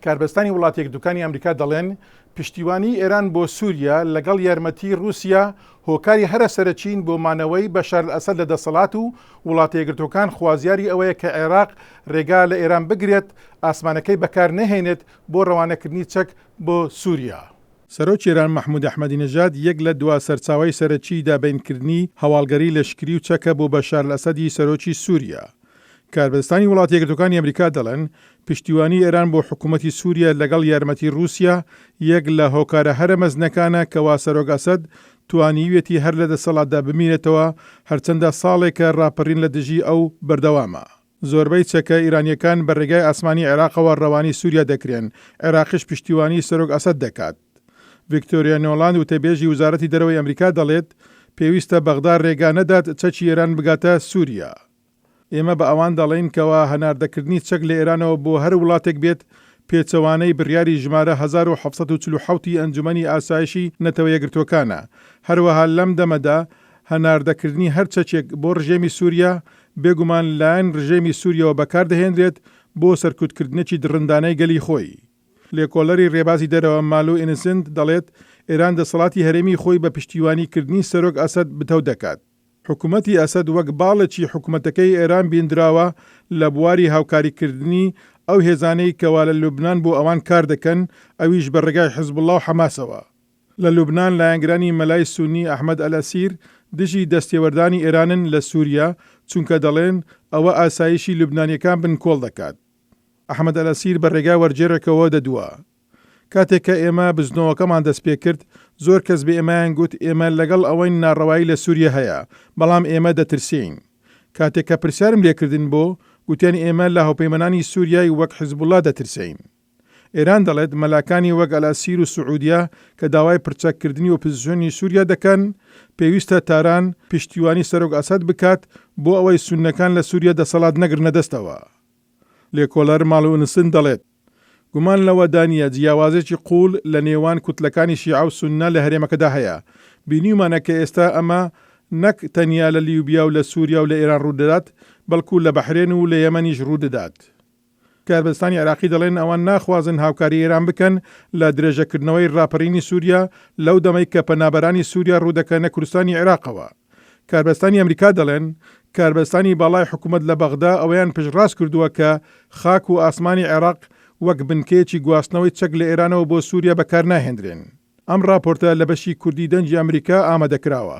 کاربەستانی وڵاتێک دوکانی ئەمریکا دەڵێن پشتیوانی ئێران بۆ سووریا لەگەڵ یارمەتی رووسیا هۆکاری هەرە سەرچین بۆ مانەوەی بەشار ئەسەد لە دەسەڵات و وڵاتە یەکگرتووەکان خوازیاری ئەوەیە کە عێراق ڕێگا لە ئێران بگرێت ئاسمانەکەی بەکار نەهێنێت بۆ ڕەوانەکردنی چەک بۆ سووریا. سەرۆکی ئێران مەحموود ئەحمەدینەژاد یەک لە دوا سەرچاوەی سەرەکی دابینکردنی هەواڵگەری لەشکری و چەکە بۆ بەشار ئەسەدی سەرۆکی سووریا. کاربەستانی وڵاتە یەکگرتووەکانی ئەمریکا دەڵێن پشتیوانی ئێران بۆ حکوومەتی سووریا لەگەڵ یارمەتی رووسیا یەک لە هۆکارە هەرە مەزنەکانە کەوا سەرۆک ئەسەد توانیوێتی هەر لە دەسەڵاتدا بمینێتەوە هەرچەندە ساڵێکە ڕاپەڕین لە دژی ئەو بەردەوامە. زۆربەی چەکە ئیرانیەکان بە ڕێگای ئاسمانی عێراقەوە ڕەوانی سووریا دەکرێن، عێراقیش پشتیوانی سەرۆک ئەسەد دەکات. ڤیکتۆریا نۆلاند وتەبێژی وزارەتی دەرەوەی ئەمریکا دەڵێت پێویستە بەغدا ڕێگا نەدات چەکی ئێران بگاتە سووریا. ئێمە بە ئەوان دەڵێن کەوا هەناردەکردنی چەک لە ئێرانەوە بۆ هەر وڵاتێک بێت پێچەوانەی بڕیاری ژمارە 1747 ئەنجومەنی ئاسایشی نەتەوە یەکگرتووەکانە. هەروەها لەم دەمەدا هەناردەکردنی هەر چەکێک بۆ ڕژێمی سووریا بێگومان لایەن ڕژێمی سووریەوە بەکاردەهێنرێت بۆ سەرکوتکردنێکی درڕندانەی گەلی خۆی. لێکۆڵەری ڕێبازی دەرەوە مالو ئینسنت دەڵێت ئێران دەسەڵاتی هەرێمی خۆی بە پشتیوانیکردنی سەرۆک ئەسەد بتەو دەکات. حکوومەتی ئەسەد وەک باڵێکی حکوومەتەکەی ئێران بیندراوە لە بواری هاوکاریکردنی ئەو هێزانەی کەوا لە لوبنان بۆ ئەوان کار دەکەن، ئەویش بە ڕێگای حیزبوڵڵا و حەماسەوە. لە لوبنان لایەنگرانی مەلای سونی ئەحمەد ئەلەسیر دژی دەستێوەردانی ئێرانن لە سووریا چونکە دەڵێن ئەوە ئاسایشی لوبنانیەکان بن کۆڵ دەکات. ئەحمەد ئەلەسیر بە ڕێگای وەرجێڕێکەوە دەدووە. کاتێک کە ئێمە بزنەوەکەمان دەست پێ کرد زۆر کەس بە ئێمەیان گوت ئێمە لەگەڵ ئەوەی ناڕەوایی لە سووریا هەیە، بەڵام ئێمە دەترسین. کاتێک کە پرسیارم لێکردن بۆ گوتیان ئێمە لە هاوپەیمانانی سووریای وەک حیزبوڵڵا دەترسین. ئێران دەڵێت مەلاکانی وەک ئەلاسیر و سعودیا کە داوای پرچەکردنی ئۆپۆزیسیۆنی سووریا دەکەن پێویستە تاران پشتیوانی سەرۆک ئەسەد بکات بۆ ئەوەی سوننەکان لە سووریا دەسەڵات نەگرنە دەستەوە. لێکۆڵەر ماڵوونسن دەڵێت گومان لەوە دانیە جیاوازێکی قوڵ لە نێوان کوتلەکانی شیعە و سوننە لە هەرێمەکەدا هەیە. بینیمانە کە ئێستا ئەمە نەک تەنیا لە لیوبیا و لە سووریا و لە ئێران ڕوودەدات بەڵکو لە بەحرێن و لە یەمەنیش ڕوودەدات. کاربەستانی عێراقی دەڵێن ئەوان ناخوازن هاوکاری ئێران بکەن لە درێژەکردنەوەی ڕاپەڕینی سووریا لەو دەمەی کە پەنابەرانی سووریا ڕوودەکەنە کوردستانی عێراقەوە. کاربەستانی ئەمریکا دەڵێن کاربەستانی باڵای حکوومەت لە بەغدا ئەوەیان پشتڕاست کردووە کە خاک و ئاسمانی عێراق وەک بنکەیەکی گواستنەوەی چەک لە ئێرانەوە بۆ سووریا بەکار ناهێنرێن. ئەم راپۆرتە لە بەشی کوردی دەنجی ئەمریکا ئامادەکراوە.